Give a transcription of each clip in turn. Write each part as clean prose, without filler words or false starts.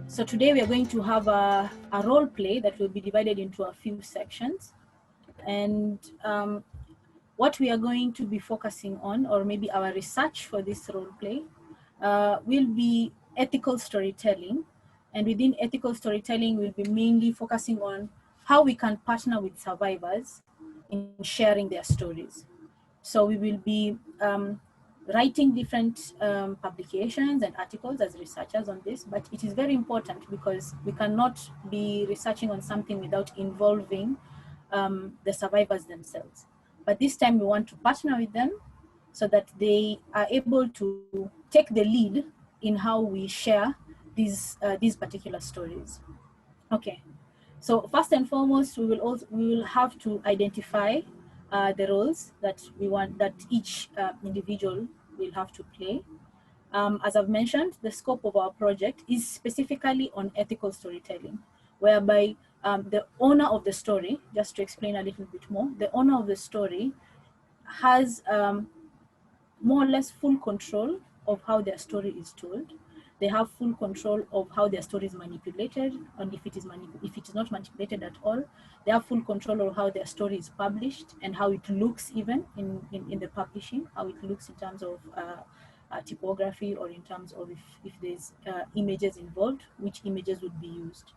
So today we are going to have a role play that will be divided into a few sections. And what we are going to be focusing on, or maybe our research for this role play, will be ethical storytelling. And within ethical storytelling, we'll be mainly focusing on how we can partner with survivors in sharing their stories. So we will be writing different publications and articles as researchers on this, but it is very important because we cannot be researching on something without involving the survivors themselves. But this time we want to partner with them so that they are able to take the lead in how we share these particular stories. Okay, so first and foremost, we will have to identify the roles that we want, that each individual will have to play. As I've mentioned, the scope of our project is specifically on ethical storytelling, whereby the owner of the story, just to explain a little bit more, the owner of the story has more or less full control of how their story is told. They have full control of how their story is manipulated, and if it is not manipulated at all, they have full control of how their story is published and how it looks, even in the publishing, how it looks in terms of typography, or in terms of if there's images involved, which images would be used.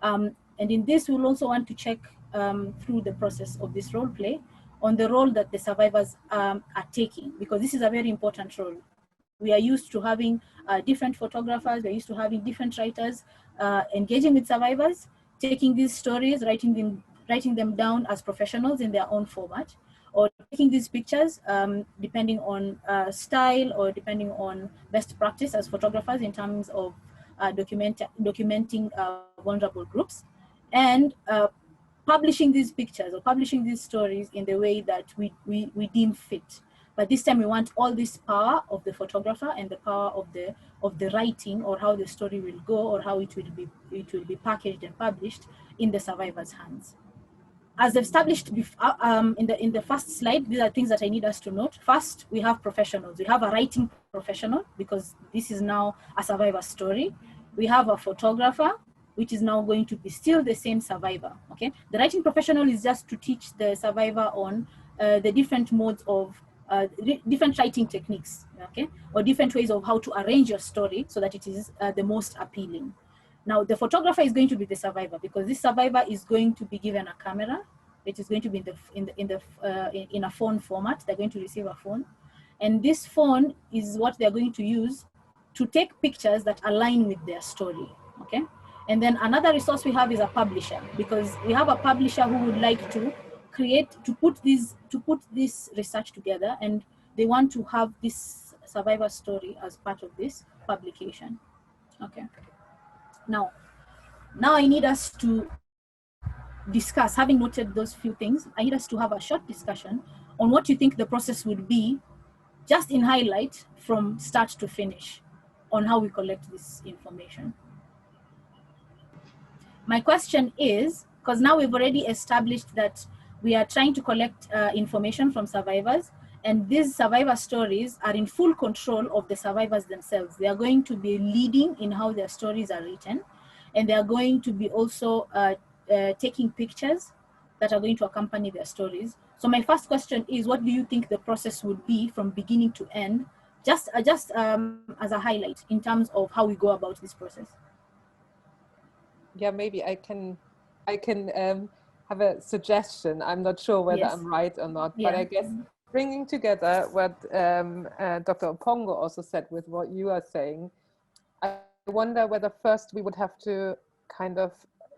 And in this, we'll also want to check through the process of this role play on the role that the survivors are taking, because this is a very important role. We are used to having different photographers, we're used to having different writers engaging with survivors, taking these stories, writing them down as professionals in their own format, or taking these pictures depending on style or depending on best practice as photographers in terms of documenting vulnerable groups, and publishing these pictures or publishing these stories in the way that we deem fit. But this time we want all this power of the photographer and the power of the writing, or how the story will go, or how it will be packaged and published in the survivor's hands. As established in the first slide, these are things that I need us to note. First, we have professionals. We have a writing professional, because this is now a survivor story. We have a photographer, which is now going to be still the same survivor. Okay, the writing professional is just to teach the survivor on the different modes of different writing techniques, okay, or different ways of how to arrange your story so that it is the most appealing. Now, the photographer is going to be the survivor, because this survivor is going to be given a camera. It is going to be in a phone format. They're going to receive a phone, and this phone is what they're going to use to take pictures that align with their story. Okay, and then another resource we have is a publisher, because we have a publisher who would like to put this research together, and they want to have this survivor story as part of this publication. Okay. Now I need us to discuss, having noted those few things, I need us to have a short discussion on what you think the process would be, just in highlight from start to finish, on how we collect this information. My question is, because now we've already established that we are trying to collect information from survivors, and these survivor stories are in full control of the survivors themselves. They are going to be leading in how their stories are written, and they are going to be also taking pictures that are going to accompany their stories. So my first question is, what do you think the process would be from beginning to end, just as a highlight in terms of how we go about this process? Yeah, maybe I can have a suggestion. I'm not sure whether I'm right or not, but I guess bringing together what Dr. Opongo also said with what you are saying, I wonder whether first we would have to kind of,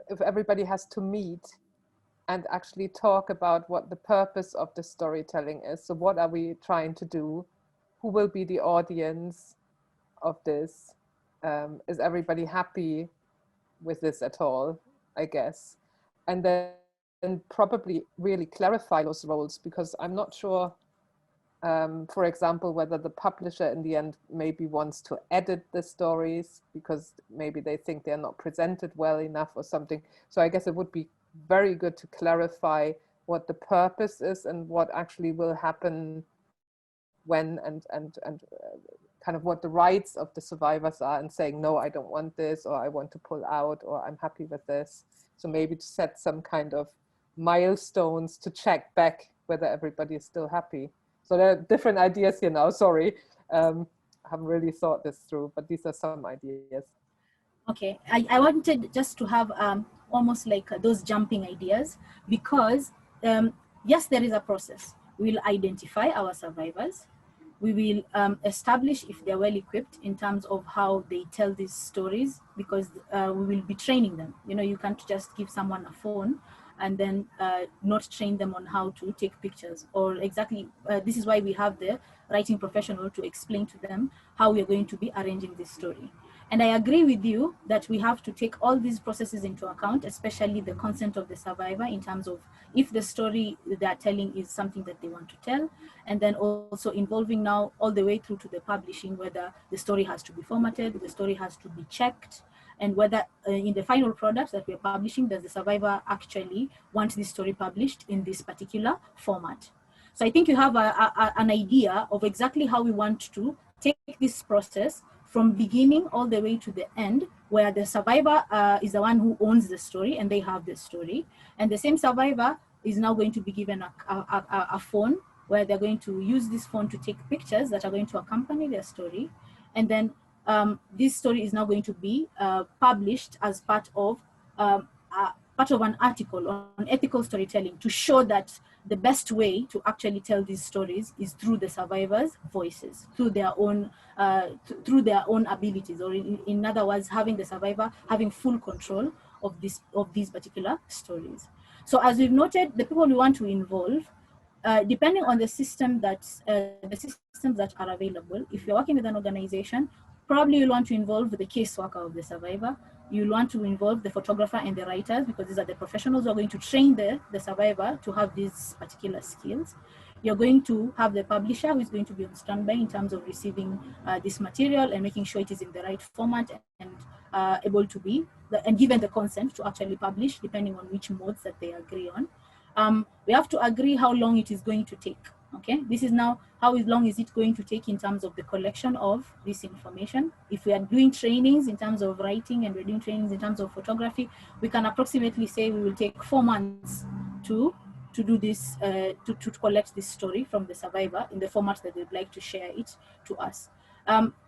if everybody has to meet and actually talk about what the purpose of the storytelling is. So what are we trying to do? Who will be the audience of this? Is everybody happy with this at all, I guess? And then probably really clarify those roles, because I'm not sure for example, whether the publisher in the end maybe wants to edit the stories because maybe they think they're not presented well enough or something. So I guess it would be very good to clarify what the purpose is and what actually will happen when, and kind of what the rights of the survivors are, and saying, no, I don't want this, or I want to pull out, or I'm happy with this. So maybe to set some kind of milestones to check back whether everybody is still happy. So there are different ideas here now, sorry. I haven't really thought this through, but these are some ideas. Okay, I wanted just to have almost like those jumping ideas, because yes, there is a process. We'll identify our survivors. We will establish if they're well equipped in terms of how they tell these stories, because we will be training them. You know, you can't just give someone a phone and then not train them on how to take pictures, or exactly, this is why we have the writing professional to explain to them how we are going to be arranging this story. And I agree with you that we have to take all these processes into account, especially the consent of the survivor, in terms of if the story they're telling is something that they want to tell, and then also involving now all the way through to the publishing, whether the story has to be formatted, the story has to be checked, and whether in the final product that we're publishing, does the survivor actually want this story published in this particular format. So I think you have an idea of exactly how we want to take this process from beginning all the way to the end, where the survivor is the one who owns the story and they have the story. And the same survivor is now going to be given a phone, where they're going to use this phone to take pictures that are going to accompany their story. And then this story is now going to be published as part of an article on ethical storytelling, to show that the best way to actually tell these stories is through the survivors' voices, through their own abilities, or in other words, having the survivor having full control of these particular stories. So as we've noted, the people we want to involve, depending on the systems that are available. If you're working with an organization, probably you'll want to involve the caseworker of the survivor. You'll want to involve the photographer and the writers, because these are the professionals who are going to train the survivor to have these particular skills. You're going to have the publisher, who is going to be on standby in terms of receiving this material and making sure it is in the right format and able to be, and given the consent to actually publish, depending on which modes that they agree on. We have to agree how long it is going to take. Okay, this is now how long is it going to take in terms of the collection of this information. If we are doing trainings in terms of writing and we're doing trainings in terms of photography, we can approximately say we will take 4 months to do this, to collect this story from the survivor in the format that they'd like to share it to us.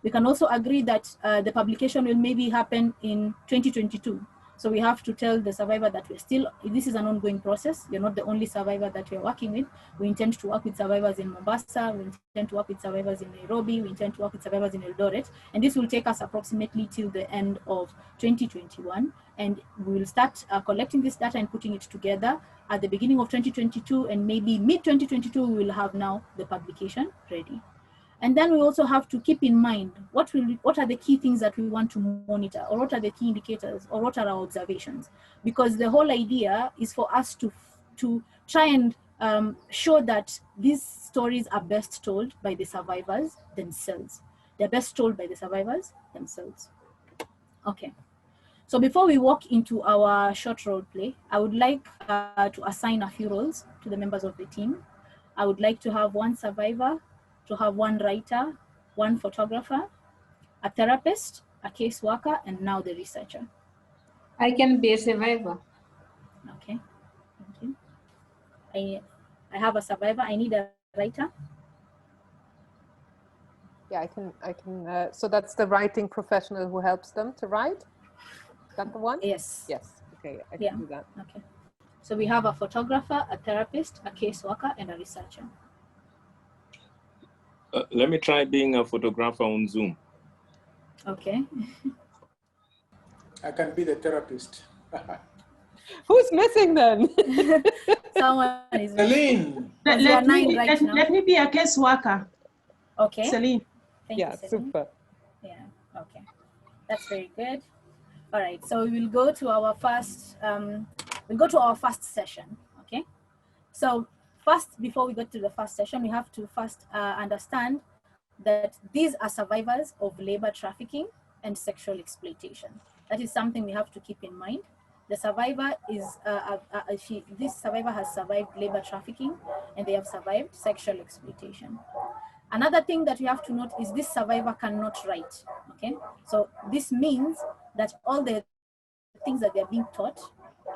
We can also agree that the publication will maybe happen in 2022. So we have to tell the survivor that this is an ongoing process. You're not the only survivor that we're working with. We intend to work with survivors in Mombasa. We intend to work with survivors in Nairobi. We intend to work with survivors in Eldoret. And this will take us approximately till the end of 2021. And we will start collecting this data and putting it together at the beginning of 2022, and maybe mid-2022, we will have now the publication ready. And then we also have to keep in mind what are the key things that we want to monitor, or what are the key indicators, or what are our observations, because the whole idea is for us to try and show that these stories are best told by the survivors themselves. They're best told by the survivors themselves. Okay. So before we walk into our short role play, I would like to assign a few roles to the members of the team. I would like to have one survivor, to have one writer, one photographer, a therapist, a caseworker, and now the researcher. I can be a survivor. Okay, thank you. I have a survivor. I need a writer. Yeah, I can. So that's the writing professional who helps them to write. Is that the one? Yes. Yes. Okay, I can do that. Okay. So we have a photographer, a therapist, a caseworker, and a researcher. Let me try being a photographer on Zoom. Okay. I can be the therapist. Who's missing then? Someone is Celine. Let me be a caseworker. Okay. Celine. Thank you, Celine. Super. Yeah, okay. That's very good. All right, so we will go to our first, session, okay? So first, before we go to the first session, we have to first understand that these are survivors of labor trafficking and sexual exploitation. That is something we have to keep in mind. The survivor is, this survivor has survived labor trafficking and they have survived sexual exploitation. Another thing that we have to note is this survivor cannot write, okay? So this means that all the things that they're being taught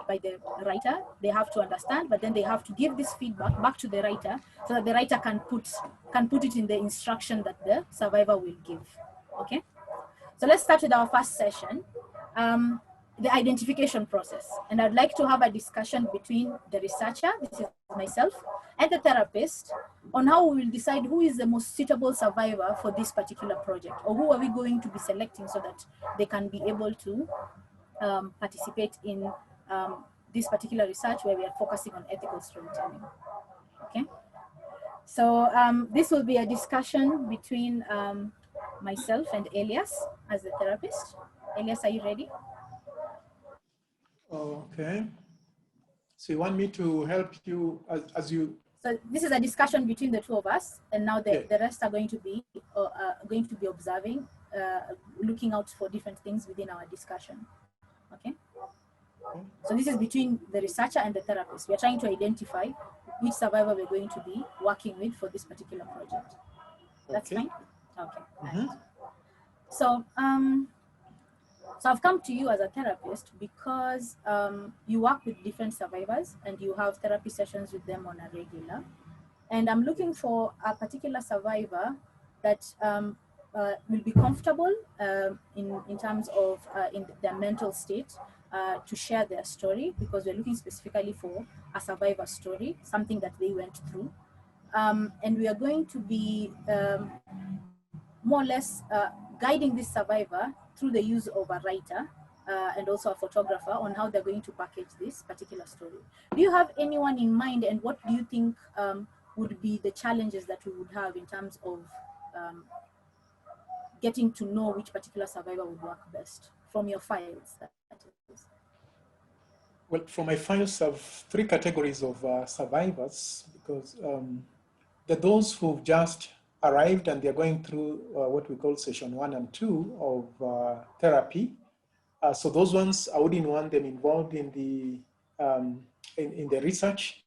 by the writer, they have to understand, but then they have to give this feedback back to the writer so that the writer can put it in the instruction that the survivor will give, okay? So let's start with our first session, the identification process. And I'd like to have a discussion between the researcher, this is myself, and the therapist on how we will decide who is the most suitable survivor for this particular project, or who are we going to be selecting so that they can be able to participate in this particular research where we are focusing on ethical storytelling, okay? So this will be a discussion between myself and Elias as the therapist. Elias, are you ready? Okay. So you want me to help you as you... So this is a discussion between the two of us, and now the rest are going to be observing, looking out for different things within our discussion, okay? So this is between the researcher and the therapist. We are trying to identify which survivor we're going to be working with for this particular project. That's fine? Okay. Mm-hmm. So, so I've come to you as a therapist because you work with different survivors and you have therapy sessions with them on a regular. And I'm looking for a particular survivor that will be comfortable in terms of in their mental state to share their story, because we're looking specifically for a survivor story, something that they went through. And we are going to be more or less guiding this survivor through the use of a writer and also a photographer on how they're going to package this particular story. Do you have anyone in mind, and what do you think would be the challenges that we would have in terms of getting to know which particular survivor would work best from your files? Well, from my files, I have 3 categories of survivors, because there are those who've just arrived and they're going through what we call session 1 and 2 of therapy. So those ones, I wouldn't want them involved in the research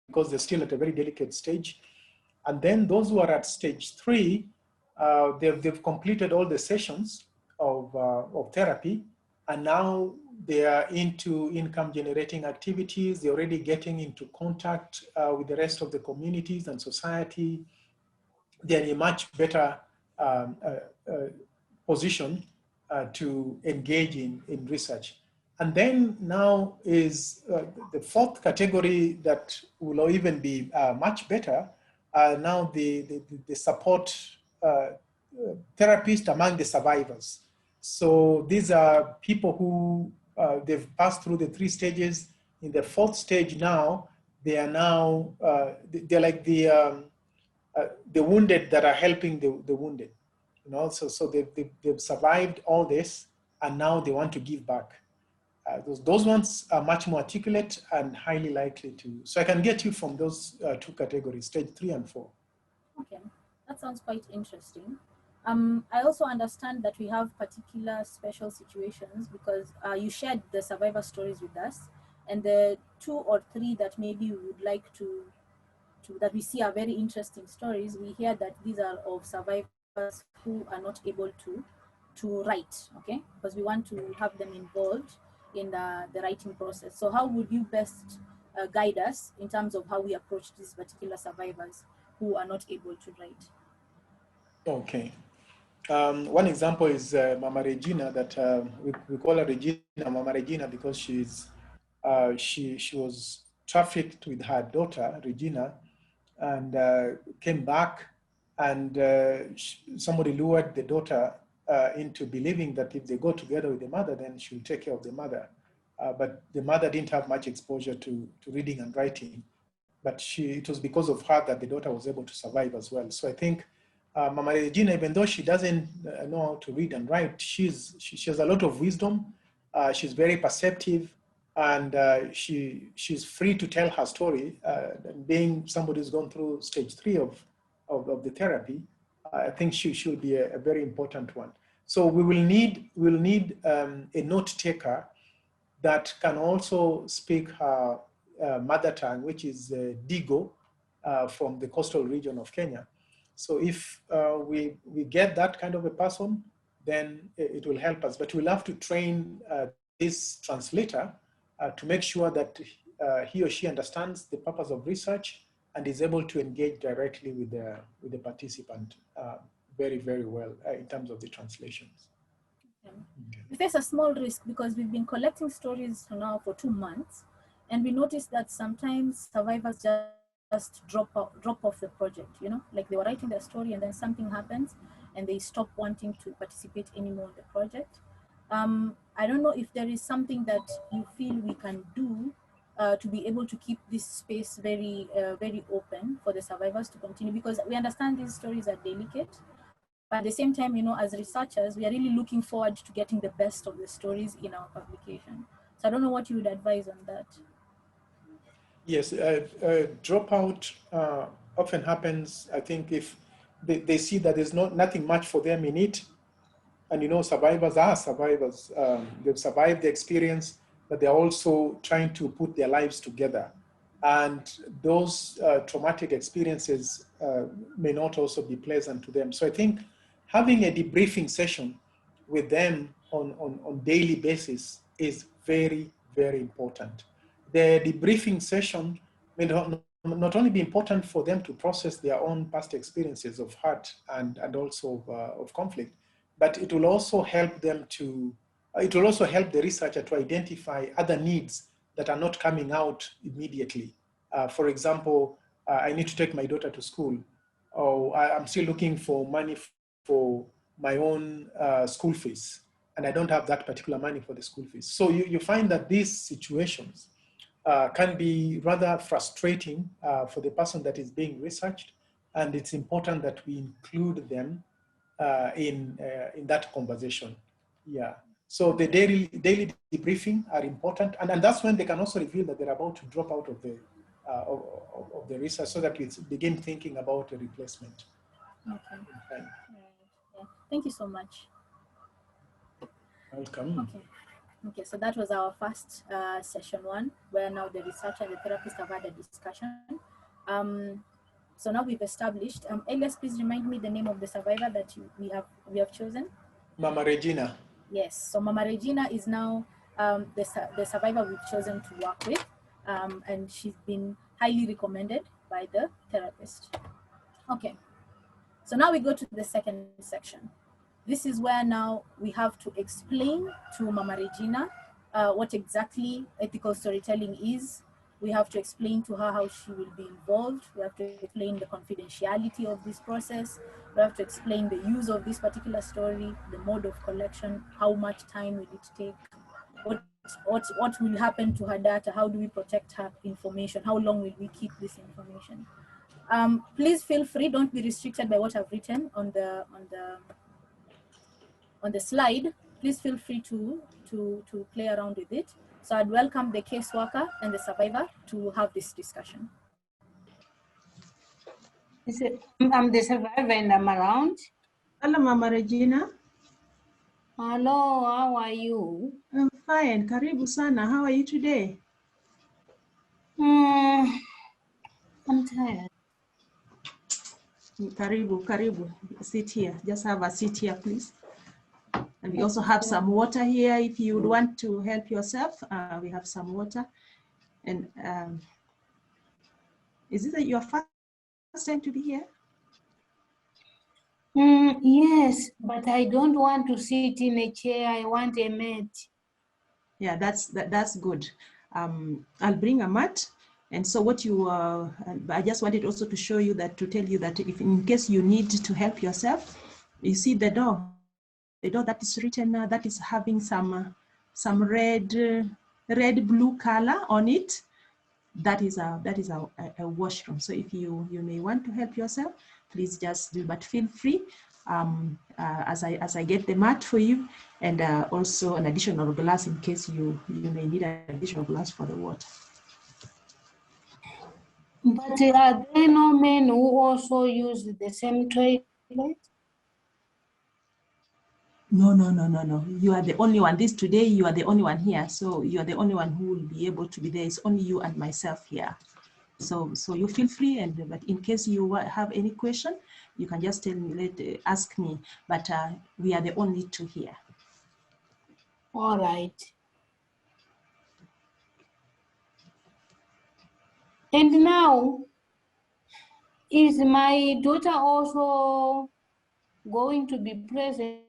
because they're still at a very delicate stage. And then those who are at stage 3, they've completed all the sessions of therapy, and now they are into income generating activities. They're already getting into contact with the rest of the communities and society. They're in a much better position to engage in research. And then now is the 4th category that will even be much better, now the support therapist among the survivors. So these are people who they've passed through the 3 stages. In the 4th stage now, they are now, they're like the wounded that are helping the wounded. You know, so they've survived all this, and now they want to give back. Those ones are much more articulate and highly likely to. So I can get you from those 2 categories, stage 3 and 4. Okay, that sounds quite interesting. I also understand that we have particular special situations because you shared the survivor stories with us, and the 2 or 3 that maybe we would like to that we see are very interesting stories. We hear that these are of survivors who are not able to write, okay? Because we want to have them involved in the writing process. So how would you best guide us in terms of how we approach these particular survivors who are not able to write? Okay. One example is Mama Regina, that we call her Regina, Mama Regina, because she's she was trafficked with her daughter, Regina, and came back, and somebody lured the daughter into believing that if they go together with the mother, then she'll take care of the mother. But the mother didn't have much exposure to reading and writing, but it was because of her that the daughter was able to survive as well. So I think Mama Regina, even though she doesn't know how to read and write, she has a lot of wisdom. She's very perceptive, and she's free to tell her story. Being somebody who's gone through stage 3 of the therapy, I think she'll be a very important one. So we'll need a note taker that can also speak her mother tongue, which is Digo, from the coastal region of Kenya. So if we get that kind of a person, then it will help us. But we'll have to train this translator to make sure that he or she understands the purpose of research and is able to engage directly with the participant very, very well in terms of the translations. Okay. We face a small risk because we've been collecting stories now for 2 months, and we noticed that sometimes survivors just drop off the project, you know, like they were writing their story and then something happens and they stop wanting to participate anymore in the project. I don't know if there is something that you feel we can do to be able to keep this space very, very open for the survivors to continue, because we understand these stories are delicate, but at the same time, you know, as researchers, we are really looking forward to getting the best of the stories in our publication. So I don't know what you would advise on that. Yes, dropout often happens, I think, if they see that there's nothing much for them in it. And you know, survivors are survivors. They've survived the experience, but they're also trying to put their lives together. And those traumatic experiences may not also be pleasant to them. So I think having a debriefing session with them on daily basis is very, very important. The debriefing session may not only be important for them to process their own past experiences of hurt and also of conflict, but it will also help them to, it will also help the researcher to identify other needs that are not coming out immediately. For example, I need to take my daughter to school, or I'm still looking for money for my own school fees, and I don't have that particular money for the school fees. So you find that these situations can be rather frustrating for the person that is being researched, and it's important that we include them in that conversation. Yeah. So the daily debriefing are important, and that's when they can also reveal that they're about to drop out of the research, so that we begin thinking about a replacement. Okay. Yeah. Thank you so much. Welcome. Okay. Okay, so that was our first session 1, where now the researcher and the therapist have had a discussion. So now we've established. Elias, please remind me the name of the survivor that we have chosen. Mama Regina. Yes, so Mama Regina is now the survivor we've chosen to work with, and she's been highly recommended by the therapist. Okay, so now we go to the second section. This is where now we have to explain to Mama Regina what exactly ethical storytelling is. We have to explain to her how she will be involved. We have to explain the confidentiality of this process. We have to explain the use of this particular story, the mode of collection, how much time will it take, what will happen to her data, how do we protect her information, how long will we keep this information. Please feel free, don't be restricted by what I've written on the slide. Please feel free to play around with it. So I'd welcome the caseworker and the survivor to have this discussion. I'm the survivor and I'm around. Hello, Mama Regina. Hello, how are you? I'm fine. Karibu sana. How are you today? I'm tired. Karibu. Sit here. Just have a seat here, please. And we also have some water here if you would want to help yourself. We have some water. And is it your first time to be here? Yes, but I don't want to sit in a chair. I want a mat. Yeah, that's good. I'll bring a mat. And so what I just wanted also to show you that, to tell you that if in case you need to help yourself, you see the door that is written, that is having some red blue color on it. That is a washroom. So if you may want to help yourself, please just do, but feel free. as I get the mat for you, and also an additional glass in case you may need an additional glass for the water. But are there no men who also use the same toilet? No. You are the only one. Today, you are the only one here. So you are the only one who will be able to be there. It's only you and myself here. So you feel free, but in case you have any question, you can just tell me, ask me. But we are the only two here. All right. And now, is my daughter also going to be present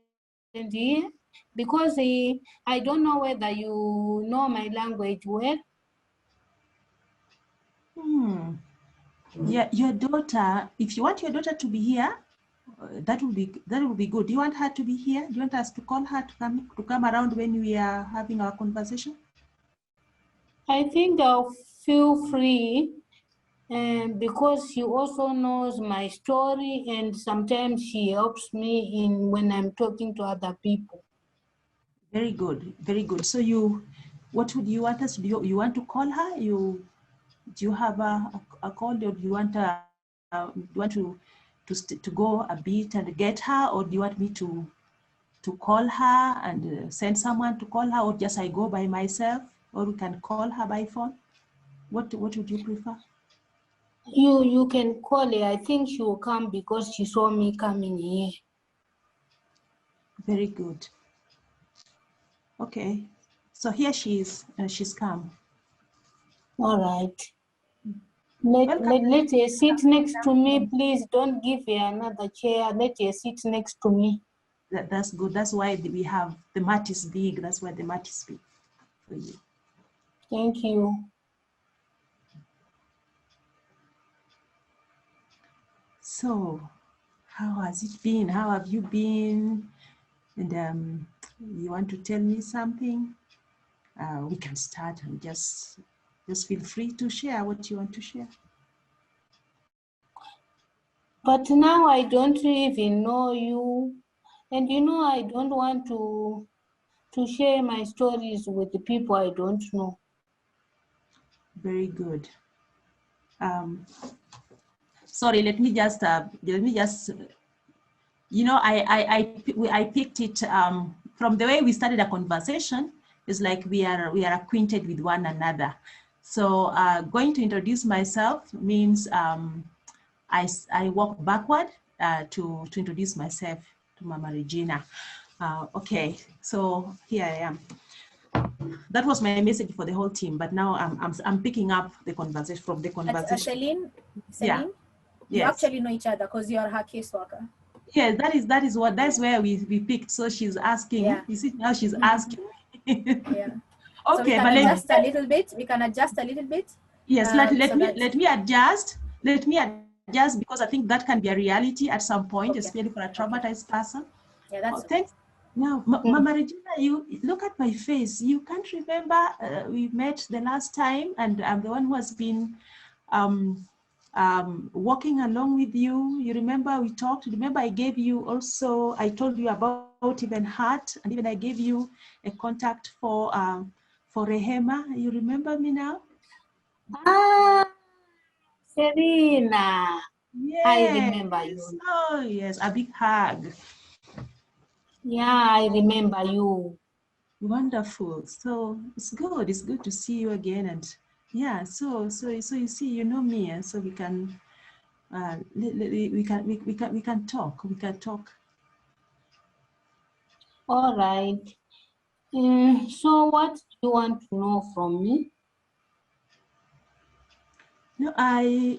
here? Because I don't know whether you know my language well. Yeah, your daughter, if you want your daughter to be here, that will be good. Do you want her to be here? Do you want us to call her to come around when we are having our conversation? I think I'll feel free, because she also knows my story, and sometimes she helps me when I'm talking to other people. Very good, very good. So what would you want us to do? You want to call her? Do you have a call, or do you want to go a bit and get her, or do you want me to call her and send someone to call her, or just I go by myself, or we can call her by phone? What would you prefer? You can call her. I think she will come because she saw me coming here. Very good. Okay, so here she is. She's come. All right. Let her sit next to me, please. Don't give her another chair. Let her sit next to me. That's good. That's why we have the mat is big. That's why the mat is big for you. Thank you. So, how has it been? How have you been? And you want to tell me something? We can start, and just feel free to share what you want to share. But now I don't even know you, and I don't want to share my stories with the people I don't know. Very good. Sorry, let me just I picked it from the way we started a conversation. It's like we are acquainted with one another. So going to introduce myself means I walk backward to introduce myself to Mama Regina. Okay, so here I am. That was my message for the whole team, but now I'm picking up the conversation from the conversation. Celine, yeah. You Yes. actually know each other because you are her caseworker. Yes, that's where we picked. So she's asking. Yeah. You see now she's asking. Yeah. Okay, so we can adjust a little bit. We can adjust a little bit. Yes, let me adjust. Let me adjust because I think that can be a reality at some point, okay, especially for a traumatized person. Yeah, that's thanks. Now, Mama Regina, you look at my face. You can't remember we met the last time, and I'm the one who has been walking along with you. You remember we talked. Remember I gave you also. I told you about even HAART, and even I gave you a contact for Rehema. You remember me now? Ah, Serena. Yes. I remember you. Oh yes, a big hug. Yeah, I remember you. Wonderful. So it's good to see you again, and yeah. So you see, you know me, and so we can we can talk. We can talk. All right. So what do you want to know from me? No, I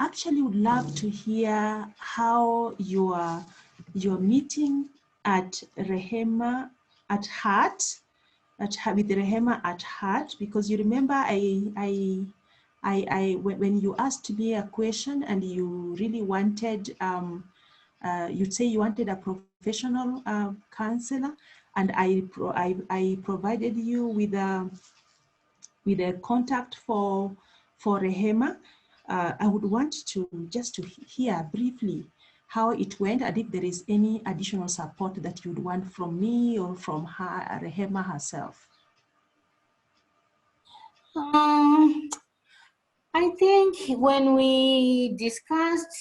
actually would love to hear how your meeting at Rehema at HAART with Rehema at HAART, because you remember when you asked me a question and you really wanted you'd say you wanted a professional counselor, and I provided you with a contact for Rehema. I would want to just to hear briefly how it went, and if there is any additional support that you'd want from me or from her, Rehema herself. I think when we discussed,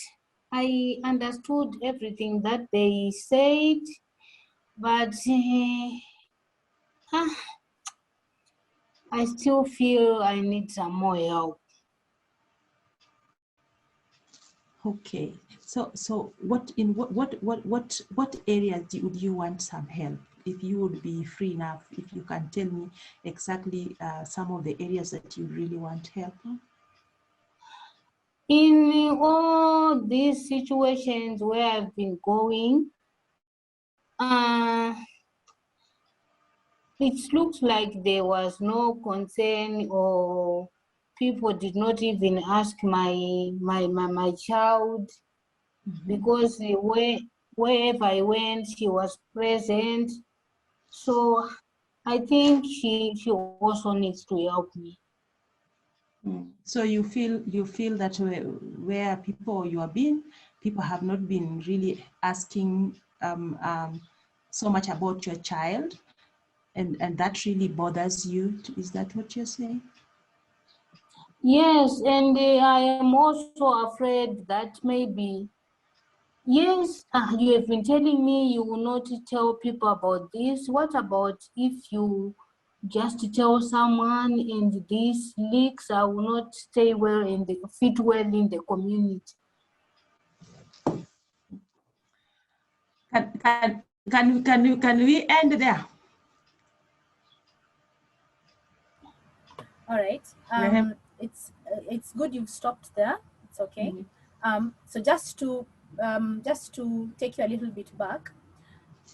I understood everything that they said, but I still feel I need some more help. Okay, so what areas would you want some help? If you would be free enough, if you can tell me exactly some of the areas that you really want help on. In all these situations where I've been going, it looks like there was no concern, or people did not even ask my child, because wherever I went, she was present. So I think she also needs to help me. So you feel that where people you have been, people have not been really asking so much about your child, and that really bothers you. Is that what you're saying? Yes, and I am also afraid that maybe, yes, you have been telling me you will not tell people about this. What about if you just tell someone and these leaks will not stay well in the fit well in the community? Can we end there? All right. It's good you've stopped there. It's okay. So just to take you a little bit back,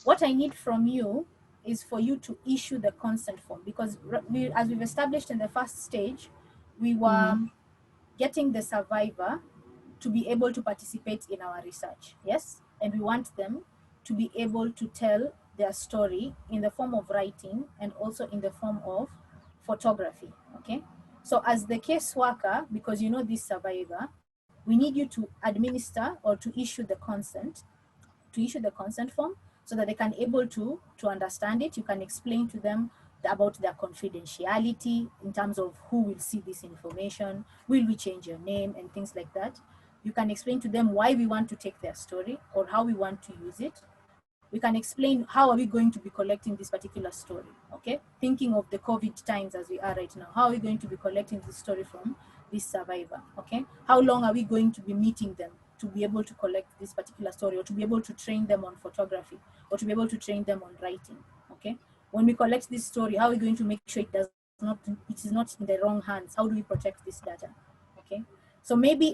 what I need from you is for you to issue the consent form, because as we've established in the first stage, we were getting the survivor to be able to participate in our research. Yes, and we want them to be able to tell their story in the form of writing and also in the form of photography. Okay, so as the caseworker, because you know this survivor, we need you to administer or to issue the consent form, so that they can able to understand it. You can explain to them about their confidentiality in terms of who will see this information, will we change your name, and things like that. You can explain to them why we want to take their story or how we want to use it. We can explain how are we going to be collecting this particular story, okay? Thinking of the COVID times as we are right now, how are we going to be collecting this story from this survivor, okay? How long are we going to be meeting them to be able to collect this particular story, or to be able to train them on photography, or to be able to train them on writing, okay? When we collect this story, how are we going to make sure it is not in the wrong hands? How do we protect this data, okay? So maybe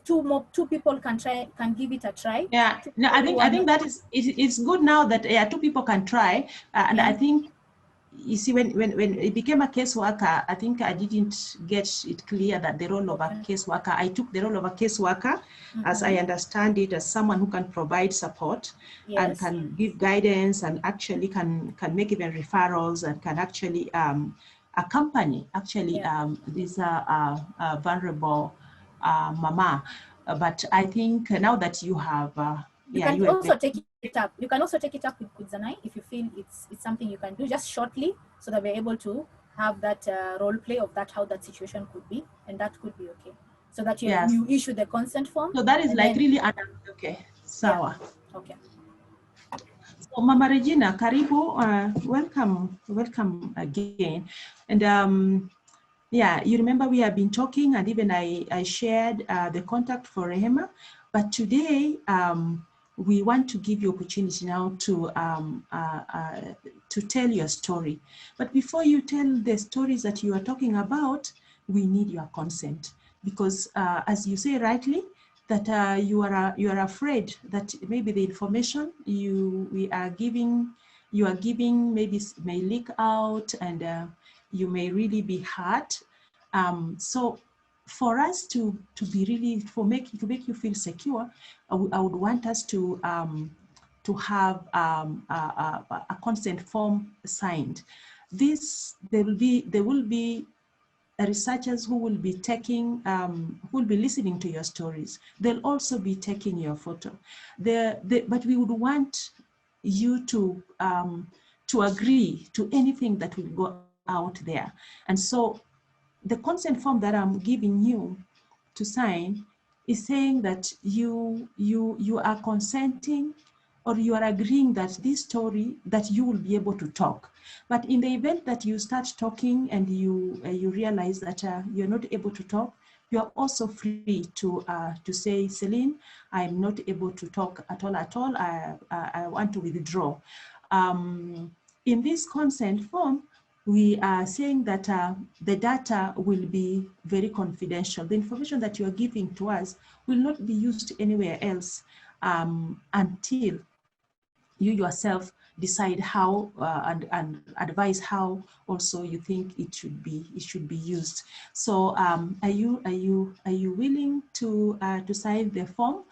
two people can give it a try. Yeah, no, I think that it's good now that two people can try, and I think, you see, when it became a caseworker, I think I didn't get it clear that the role of a caseworker. I took the role of a caseworker, as I understand it, as someone who can provide support, and can give guidance, and actually can make even referrals, and can actually accompany this vulnerable mama. But I think now that you have, you can also take it up. You can also take it up with Zanai if you feel it's something you can do just shortly, so that we're able to have that role play of how that situation could be, and that could be okay. So that you issue the consent form. So that is like really okay. Sawa. Yeah. Okay. So Mama Regina, karibu, welcome again. And yeah, you remember we have been talking, and even I shared the contact for Rehema, but today we want to give you opportunity now to tell your story. But before you tell the stories that you are talking about, we need your consent, because as you say rightly, that you are afraid that maybe the information you are giving maybe may leak out, and you may really be hurt. So for us to be really, to make you feel secure, I would want us to have a consent form signed. There will be researchers who will be taking, who will be listening to your stories. They'll also be taking your photo. But we would want you to agree to anything that will go out there. And so the consent form that I'm giving you to sign is saying that you are consenting, or you are agreeing that this story, that you will be able to talk. But in the event that you start talking and you realize that you're not able to talk, you are also free to say, Celine, I'm not able to talk at all. I want to withdraw. In this consent form, we are saying that the data will be very confidential. The information that you are giving to us will not be used anywhere else until you yourself decide how and advise how also you think it should be used. So are you willing to sign the form?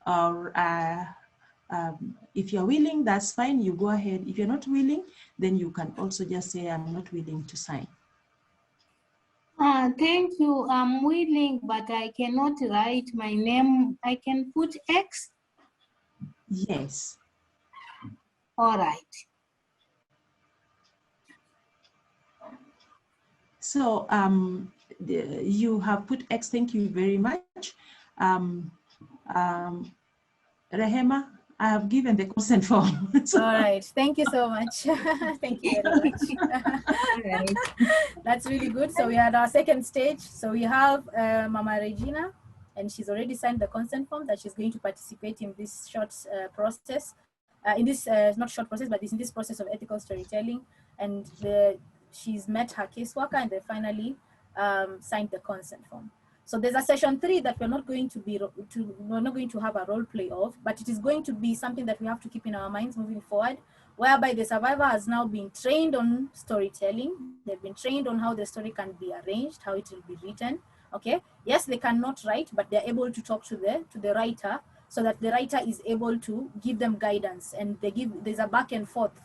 Or if you're willing, that's fine, you go ahead. If you're not willing, then you can also just say, I'm not willing to sign. Thank you, I'm willing, but I cannot write my name. I can put X? Yes. All right. So you have put X, thank you very much. Rehema, I have given the consent form. All right, thank you so much. Thank you very much. Right. That's really good. So we had our second stage. So we have Mama Regina, and she's already signed the consent form that she's going to participate in this short process. In this, not short process, but in this process of ethical storytelling. And she's met her caseworker, and they finally signed the consent form. So there's a session 3 that we're not going to have a role play of, but it is going to be something that we have to keep in our minds moving forward, whereby the survivor has now been trained on storytelling. They've been trained on how the story can be arranged, how it will be written. Okay. Yes, they cannot write, but they're able to talk to the writer, so that the writer is able to give them guidance, and there's a back and forth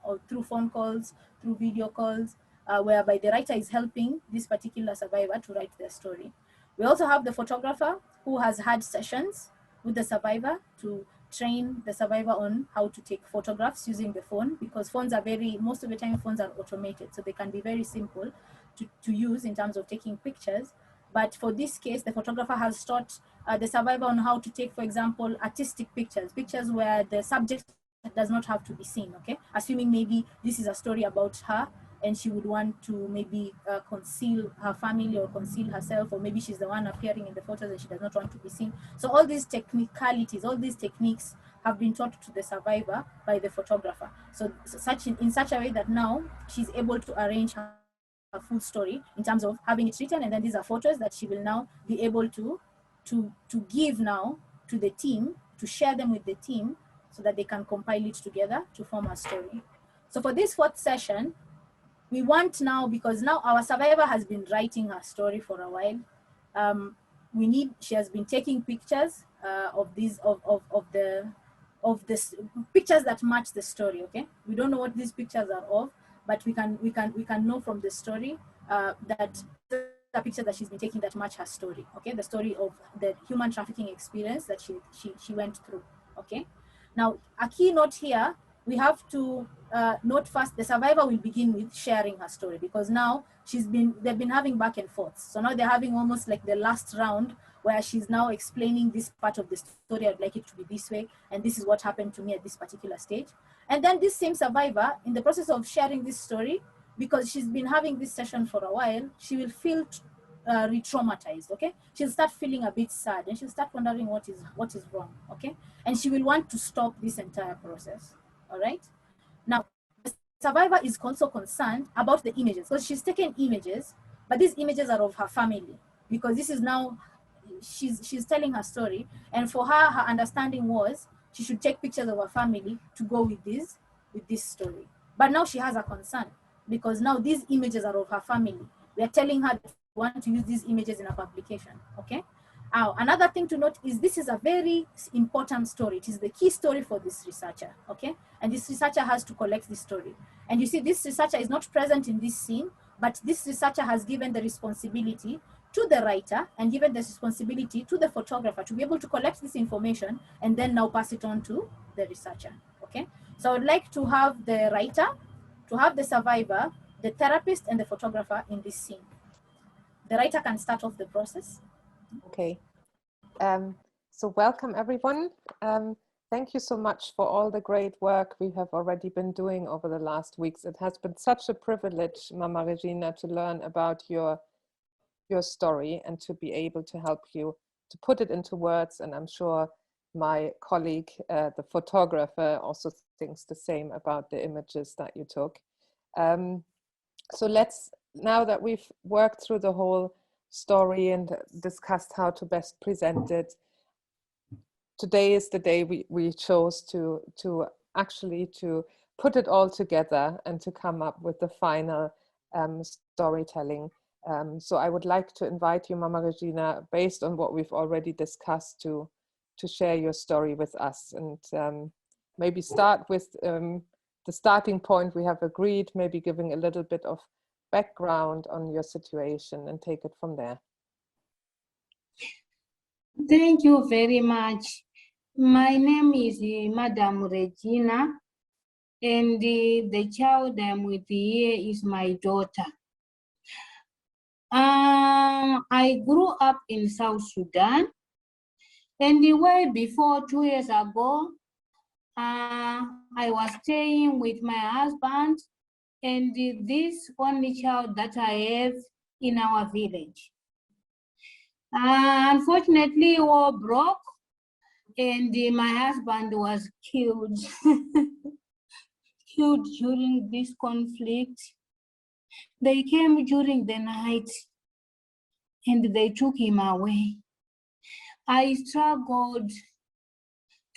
or through phone calls, through video calls, whereby the writer is helping this particular survivor to write their story. We also have the photographer who has had sessions with the survivor to train the survivor on how to take photographs using the phone, because phones are most of the time phones are automated, so they can be very simple to use in terms of taking pictures. But for this case, the photographer has taught the survivor on how to take, for example, artistic pictures where the subject does not have to be seen, okay? Assuming maybe this is a story about her, and she would want to maybe conceal her family or conceal herself, or maybe she's the one appearing in the photos and she does not want to be seen. So all these technicalities, all these techniques have been taught to the survivor by the photographer. So in such a way that now she's able to arrange her full story in terms of having it written, and then these are photos that she will now be able to give now to the team, to share them with the team, so that they can compile it together to form a story. So for this 4th session, we want now, because now our survivor has been writing her story for a while. She has been taking pictures of the pictures that match the story. Okay, we don't know what these pictures are of, but we can know from the story that the pictures that she's been taking that match her story. Okay, the story of the human trafficking experience that she went through. Okay, now a key note here. We have to note first, the survivor will begin with sharing her story, because now they've been having back and forth. So now they're having almost like the last round, where she's now explaining this part of the story. I'd like it to be this way, and this is what happened to me at this particular stage. And then this same survivor, in the process of sharing this story, because she's been having this session for a while, she will feel re-traumatized. Okay, she'll start feeling a bit sad, and she'll start wondering what is wrong. Okay, and she will want to stop this entire process. All right. Now, the survivor is also concerned about the images, because she's taken images, but these images are of her family, because this is now, she's telling her story, and for her understanding was she should take pictures of her family to go with this story. But now she has a concern, because now these images are of her family. We are telling her that we want to use these images in a publication. Okay. Another thing to note is this is a very important story. It is the key story for this researcher, okay? And this researcher has to collect this story. And you see, this researcher is not present in this scene, but this researcher has given the responsibility to the writer and given the responsibility to the photographer to be able to collect this information and then now pass it on to the researcher, okay? So I would like to have the writer, to have the survivor, the therapist, and the photographer in this scene. The writer can start off the process. Okay. So welcome everyone. Thank you so much for all the great work we have already been doing over the last weeks. It has been such a privilege, Mama Regina, to learn about your story and to be able to help you to put it into words. And I'm sure my colleague, the photographer, also thinks the same about the images that you took. So let's, now that we've worked through the whole story and discussed how to best present it, today is the day we chose to actually to put it all together and to come up with the final storytelling. So I would like to invite you, Mama Regina, based on what we've already discussed, to share your story with us, and maybe start with the starting point we have agreed, maybe giving a little bit of background on your situation, and take it from there. Thank you very much. My name is Madam Regina, and the child I'm with here is my daughter. I grew up in South Sudan, and the way before 2 years ago, I was staying with my husband and this only child that I have in our village. Unfortunately, war broke and my husband was killed, killed during this conflict. They came during the night and they took him away. I struggled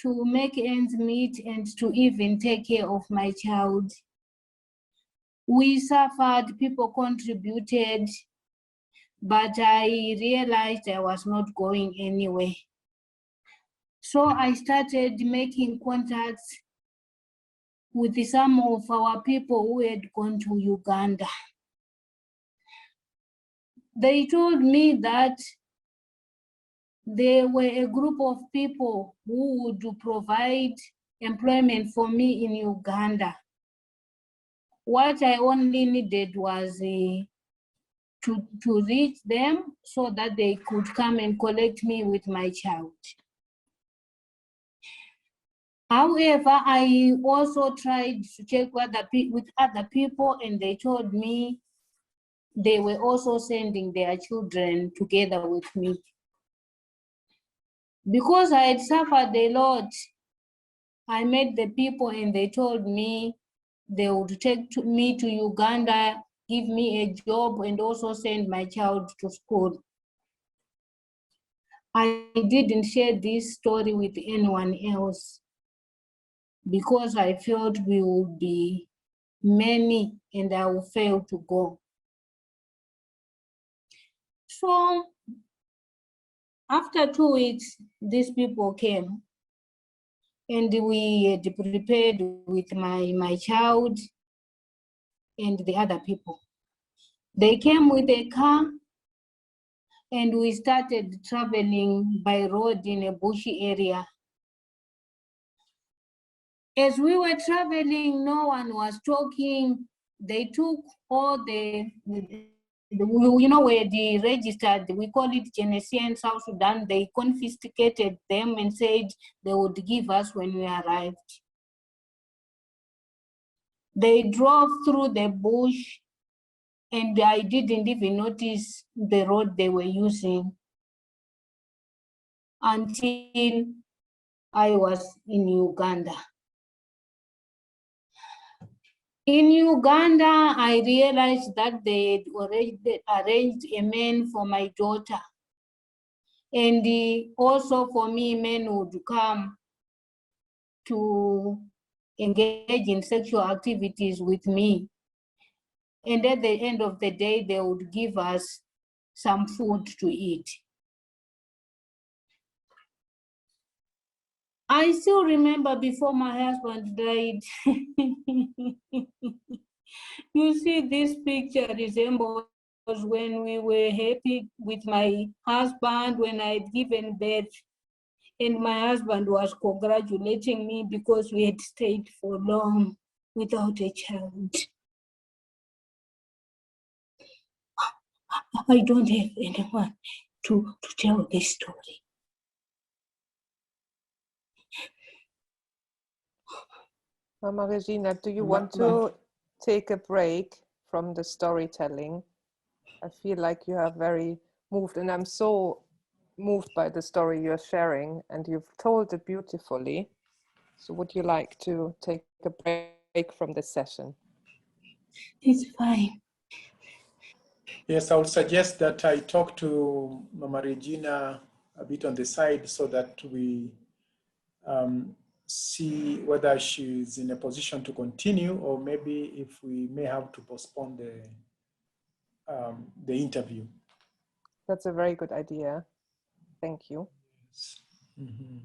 to make ends meet and to even take care of my child. We suffered, people contributed, but I realized I was not going anywhere. So I started making contacts with some of our people who had gone to Uganda. They told me that there were a group of people who would provide employment for me in Uganda. What I only needed was to reach them so that they could come and collect me with my child. However, I also tried to check with other people, and they told me they were also sending their children together with me. Because I had suffered a lot, I met the people and they told me they would take me to Uganda, give me a job, and also send my child to school. I didn't share this story with anyone else because I felt we would be many and I would fail to go. So after 2 weeks, these people came and we had prepared with my child and the other people. They came with a car and we started traveling by road in a bushy area. As we were traveling, no one was talking. They took all you know, where they registered, we call it Genesia in South Sudan, they confiscated them and said they would give us when we arrived. They drove through the bush and I didn't even notice the road they were using until I was in Uganda. In Uganda, I realized that they had already arranged a man for my daughter. And also for me, men would come to engage in sexual activities with me. And at the end of the day, they would give us some food to eat. I still remember before my husband died, You see, this picture resembles when we were happy with my husband when I'd given birth, and my husband was congratulating me because we had stayed for long without a child. I don't have anyone to tell this story. Mama Regina, do you want to take a break from the storytelling? I feel like you are very moved, and I'm so moved by the story you're sharing, and you've told it beautifully. So would you like to take a break from this session? It's fine. Yes, I would suggest that I talk to Mama Regina a bit on the side so that we see whether she's in a position to continue, or maybe if we may have to postpone the interview. That's a very good idea. Thank you. Mm-hmm.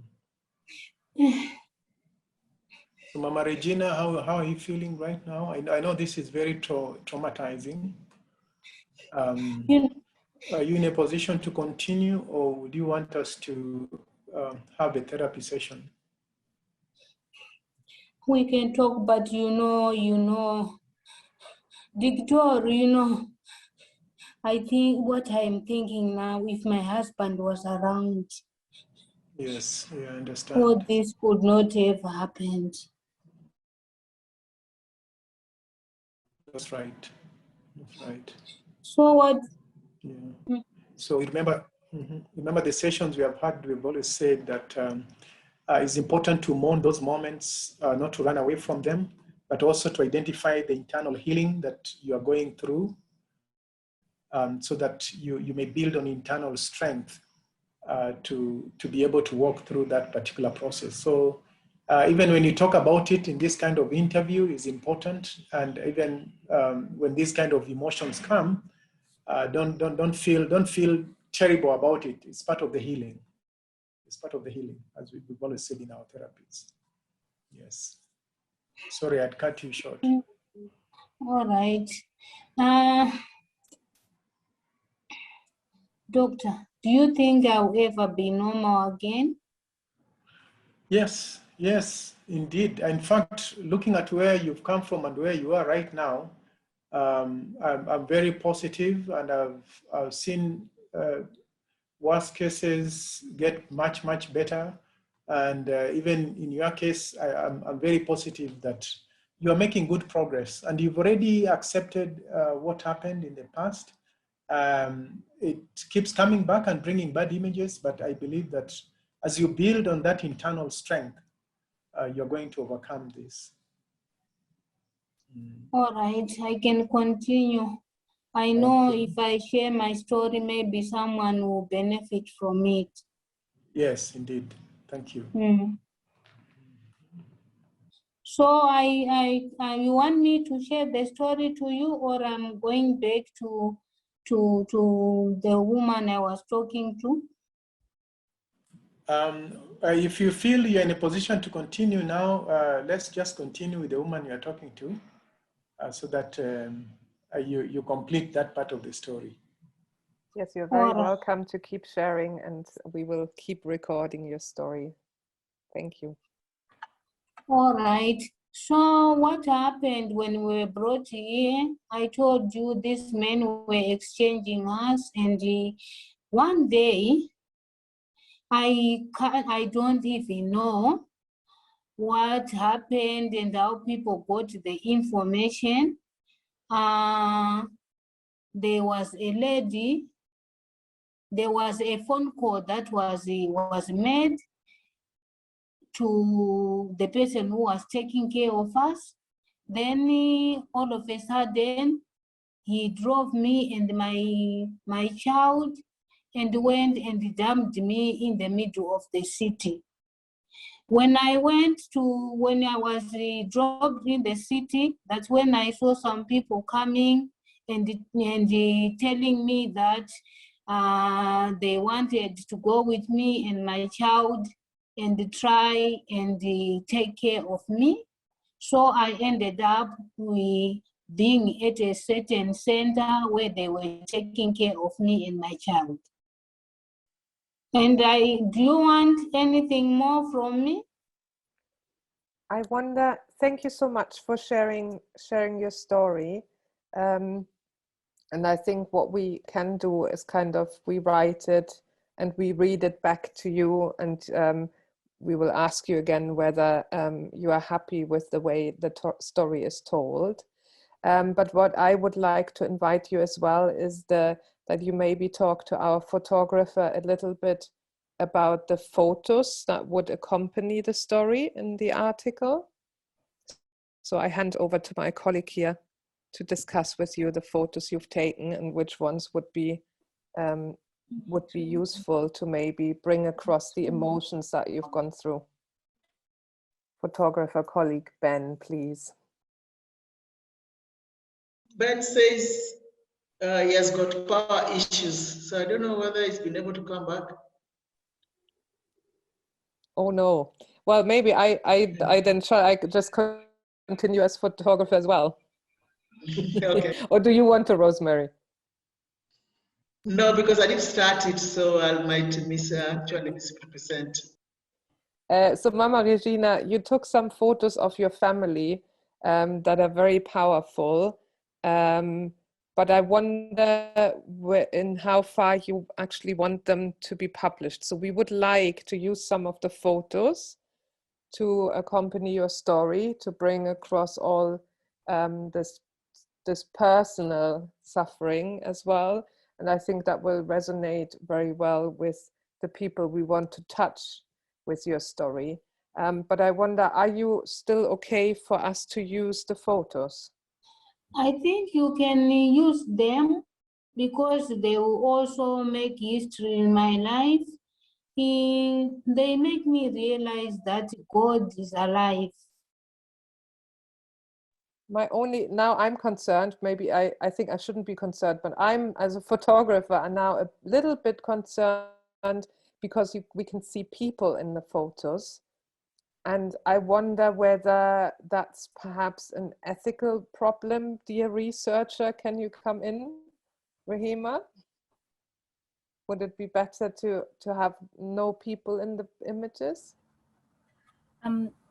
So Mama Regina, how are you feeling right now? I know this is very traumatizing. Are you in a position to continue, or would you want us to have a therapy session? We can talk, but you know, Victor, I think what I'm thinking now, if my husband was around, yes, yeah, I understand. all this could not have happened. That's right. That's right. So what? Yeah. So remember the sessions we have had. We've always said that it's important to mourn those moments, not to run away from them, but also to identify the internal healing that you are going through, so that you may build on internal strength to be able to walk through that particular process. So even when you talk about it in this kind of interview is important, and even when these kind of emotions come, don't feel terrible about it. It's part of the healing. It's part of the healing, as we've always said in our therapies. Yes. Sorry, I'd cut you short. All right. Doctor, do you think I'll ever be normal again? Yes, yes, indeed. In fact, looking at where you've come from and where you are right now, I'm very positive, and I've seen worst cases get much better. And even in your case, I'm very positive that you're making good progress, and you've already accepted what happened in the past. It keeps coming back and bringing bad images, but I believe that as you build on that internal strength, you're going to overcome this. All right, I can continue. I know if I share my story, maybe someone will benefit from it. Yes, indeed. Thank you. So you want me to share the story to you, or I'm going back to the woman I was talking to? If you feel you're in a position to continue now, let's just continue with the woman you're talking to, so that you complete that part of the story. Yes, you're very welcome to keep sharing, and we will keep recording your story. Thank you. All right. So what happened when we were brought here? I told you these men were exchanging us, and one day, I don't even know what happened and how people got the information. There was a lady, there was a phone call that was made to the person who was taking care of us. Then all of a sudden, he drove me and my child and went and dumped me in the middle of the city. When I was dropped in the city, that's when I saw some people coming and telling me that they wanted to go with me and my child and try and take care of me. So I ended up with being at a certain center where they were taking care of me and my child. And do you want anything more from me? I wonder, thank you so much for sharing your story. And I think what we can do is kind of, we write it and we read it back to you, and we will ask you again whether you are happy with the way the story is told. But what I would like to invite you as well is that you maybe talk to our photographer a little bit about the photos that would accompany the story in the article. So I hand over to my colleague here to discuss with you the photos you've taken and which ones would be useful to maybe bring across the emotions that you've gone through. Photographer colleague Ben, please. Ben says he has got power issues, so I don't know whether he's been able to come back. Oh no. Well, maybe I then try. I could just continue as photographer as well. Okay. Or do you want to, Rosemary? No, because I didn't start it, so I might actually misrepresent. So Mama Regina, you took some photos of your family that are very powerful. But I wonder in how far you actually want them to be published. So we would like to use some of the photos to accompany your story, to bring across all this personal suffering as well. And I think that will resonate very well with the people we want to touch with your story. But I wonder, are you still okay for us to use the photos? I think you can use them because they will also make history in my life. They make me realize that God is alive. Now I'm concerned, maybe I think I shouldn't be concerned, but I'm, as a photographer, and now a little bit concerned because we can see people in the photos. And I wonder whether that's perhaps an ethical problem, dear researcher. Can you come in, Rehema? Would it be better to have no people in the images?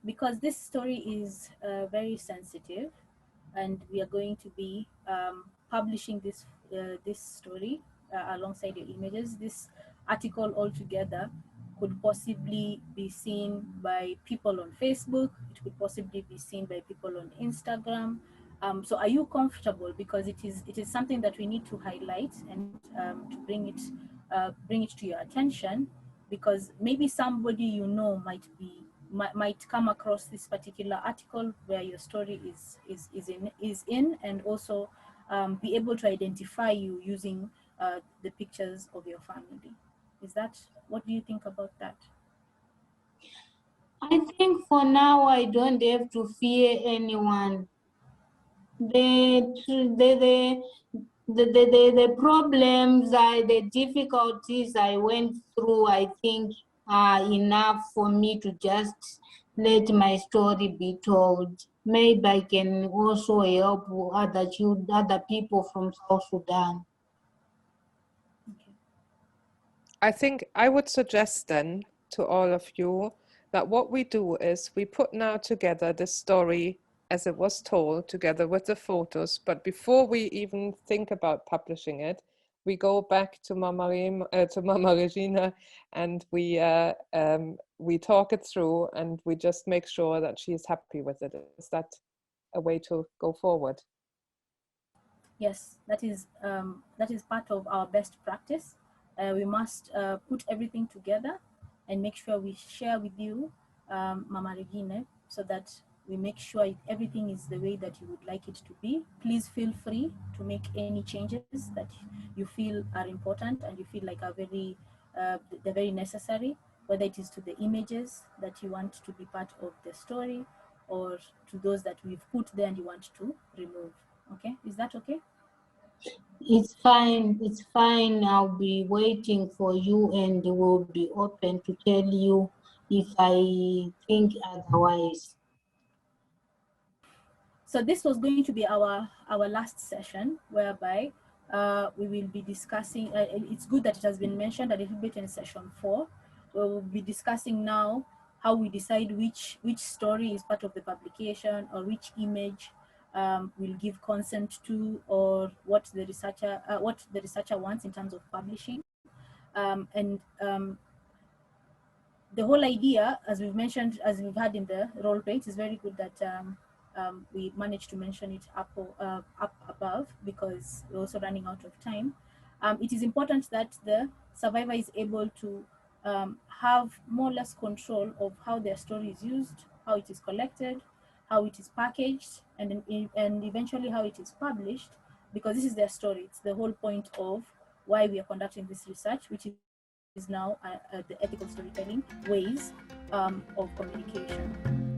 Because this story is very sensitive, and we are going to be publishing this story alongside your images. This article altogether could possibly be seen by people on Facebook. It could possibly be seen by people on Instagram. So are you comfortable? Because it is something that we need to highlight and to bring it to your attention, because maybe somebody you know might come across this particular article where your story is in, and also be able to identify you using the pictures of your family. What do you think about that? I think for now I don't have to fear anyone. The problems, the difficulties I went through, I think are enough for me to just let my story be told. Maybe I can also help other people from South Sudan. Okay. I think I would suggest then to all of you that what we do is we put now together this story as it was told together with the photos, but before we even think about publishing it, we go back to Mama Regina and we talk it through and we just make sure that she is happy with it. Is that a way to go forward? Yes, that is part of our best practice. We must put everything together and make sure we share with you, Mama Regina, so that we make sure everything is the way that you would like it to be. Please feel free to make any changes that you feel are important and you feel like are they're very necessary, whether it is to the images that you want to be part of the story or to those that we've put there and you want to remove. Okay, is that okay? It's fine. It's fine. I'll be waiting for you and will be open to tell you if I think otherwise. So this was going to be our last session, whereby we will be discussing, it's good that it has been mentioned a little bit in session 4. We'll be discussing now how we decide which story is part of the publication, or which image will give consent to, or what the researcher wants in terms of publishing. The whole idea, as we've mentioned, as we've had in the role play, it's very good that we managed to mention it up above, because we're also running out of time. It is important that the survivor is able to have more or less control of how their story is used, how it is collected, how it is packaged, and eventually how it is published, because this is their story. It's the whole point of why we are conducting this research, which is now the ethical storytelling ways of communication.